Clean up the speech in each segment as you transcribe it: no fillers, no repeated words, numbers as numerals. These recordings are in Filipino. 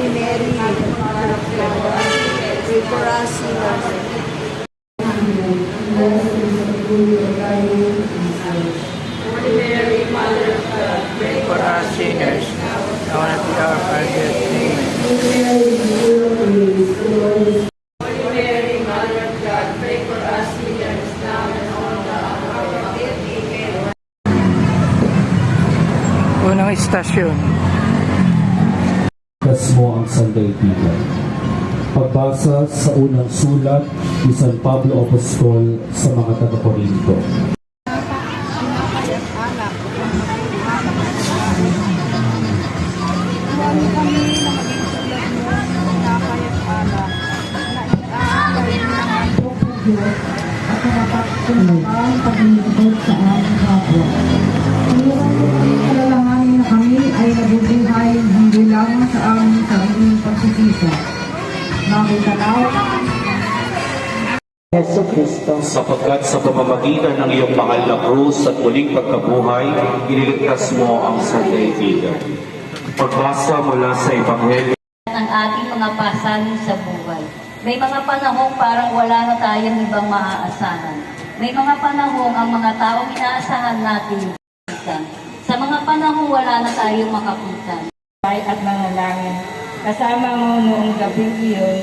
Holy Mary, Mother of God, pray for us sinners. Holy Mary, Mother of God, pray for us sinners, now and at the hour of our death. Amen. Holy Mary, Mother of God, pray for us sinners, now and at the hour of our death. Amen. Unang istasyon. Ligtas mo ang sandaigdigan. Pagbasa sa unang sulat ni San Pablo Apostol sa mga taga-Corinto. Huwag kami na maging tulad mo, nakakayat alak, na iaalay ng ato po Diyos, at nakapagpunang paglingkod sa aming kapwa. Alalahanin na kami ay nabubuhay hindi lamang sa aming sariling pagsisisa. Makitanaw Yesu Cristo. Sapagkat sa pamamagitan ng iyong mahal na krus at muling pagkabuhay, iniligtas mo ang sandaigdigan. Pagbasa mula sa Ebanghelyo Ang ating mga pasanin sa buhay. May mga panahong parang wala na tayong ibang maaasahan. May mga panahong ang mga taong inaasahan natin. Sa mga panahong wala na tayong makapuntan. At mga langit, kasama mo noong gabing iyon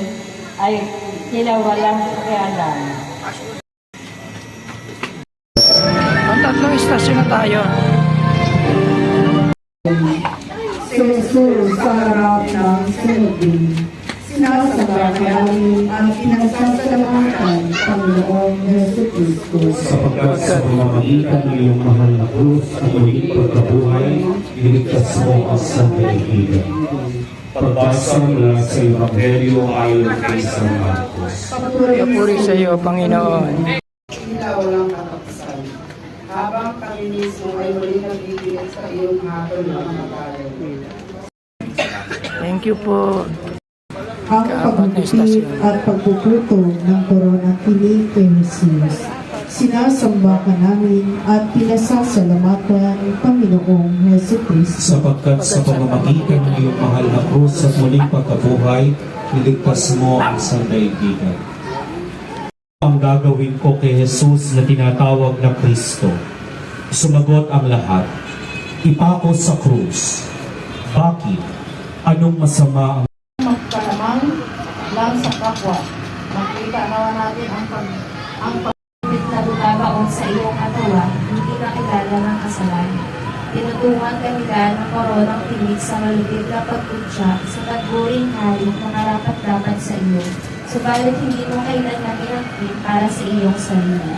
ay sila walang pakialam. Tatlong istasyon na tayo. Susunod sa harap ng sunodin. Sinasamba namin ang pinagsasalamatan Panginoong Yesu Cristo. sapagkat sa pamamagitan ng iyong mahal na krus at muling pagkabuhay, iniligtas mo ang sandaigdigan. Pagbasa mula sa Ebanghelyo ayon kay San Marcos. Papuri sa iyo, Panginoon. Sila walang katapusan. Habang kami mismo ay muli nagbibigay sa iyong hatol ng mga bagay. Thank you po. Ang pagbibigit at pagpuputo ng koronang piling kay Jesus. Sinasamba ka namin at pinasasalamatan Panginoong Yesu Cristo. Sapagkat sa pamamagitan ng iyong mahal na krus at muling pagkabuhay, niligtas mo ang sandaigdigan. Ang gagawin ko kay Jesus na tinatawag na Kristo. Sumagot ang lahat. Ipako sa krus. Bakit? Anong masama ang Magkalamang lang sa kapwa. Makita nawa natin ang Pagkakit na bumabaon sa iyong katawan, hindi ka kilala ng kasalanan. Tinutungan kanila ng koronang tinig sa malupit na pagkutsa sa nagburing hari na karapat-dapat sa iyo. Subalit hindi mo kailanman inakit para sa iyong sarili.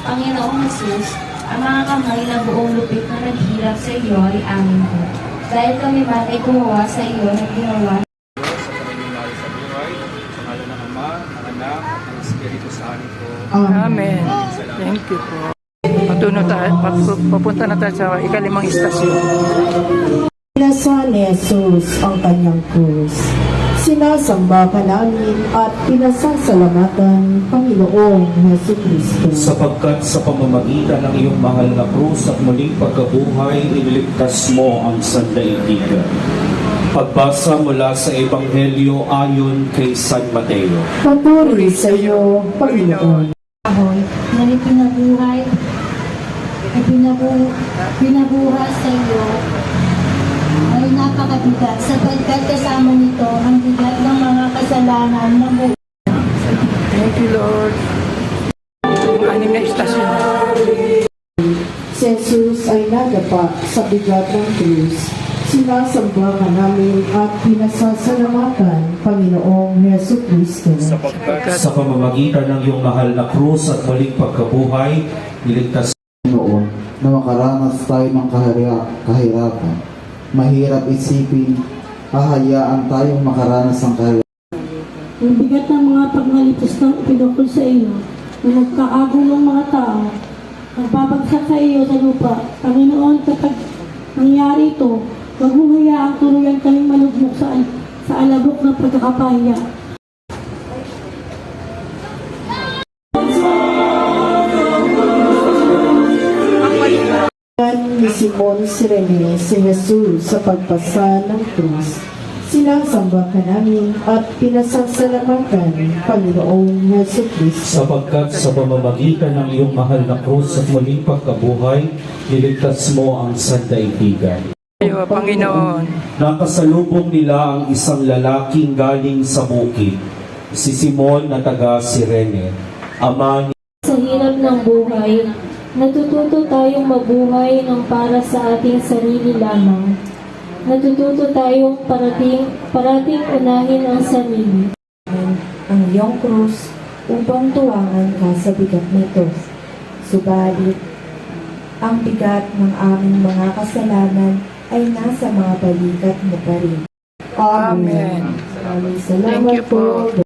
Panginoong Jesus, ang mga kamay na buong lupit na naghirap sa iyo ay amin po. Dahil kami man ay gumawa sa iyo ng ginawa. Amen. Thank you po. Papunta na tayo sa ikalimang istasyon. Pinasa ni Jesus ang kanyang krus. Sinasamba ka namin at pinasasalamatan Panginoong Yesu Cristo. sapagkat sa pamamagitan ng iyong mahal na krus at muling pagkabuhay, iniligtas mo ang sandaigdigan. Pagbasa mula sa Ebanghelyo ayon kay San Mateo. Papuri sa iyo, Panginoon. Ahoy, na ipinabuhay, pinabuhay sa iyo ay napakabigat sapagkat kasama nito ang bigat ng mga kasalanan ng buhay. Thank you, Lord. Ang anim na istasyon. Si Jesus ay nadapa sa bigat ng krus. Sinasamba ka namin at pinasasalamatan Panginoong Yesu Cristo. Sapagkat sa pamamagitan ng iyong mahal na krus at muling pagkabuhay, niligtas noon na makaranas tayo ng kahirapan. Mahirap isipin, hahayaan tayong makaranas ng kahirapan. Ang bigat ng mga pagnalitos ng ipinukol sa iyo, na nagkaagulong mga tao, nagbabagsak sa iyo sa lupa. Panginoon, kapag nangyari ito, huwag mong hayaang tuluyan kaming malugmok sa alabok ng pagkakapahiya. Ni Simon Sirene si Jesus sa pagpasa ng krus. Sinasamba ka namin at pinasasalamatan, Panginoong Yesu Kristo. Sapagkat sa pamamagitan ng iyong mahal na krus at muling pagkabuhay, niligtas mo ang sandaigdigan. Tayo, Panginoon. Nakasalubong nila ang isang lalaking galing sa bukid, si Simon na taga Sirene, ama ni Sa hirap ng buhay, natututo tayong mabuhay ng para sa ating sarili lamang. Natututo tayong parating unahin ang sarili. Ang iyong krus upang tuwangan ka sa bigat nito. Subalit, ang bigat ng aming mga kasalanan ay nasa mga balikat mo pa rin. Amen. Maraming Thank you salamat po. po.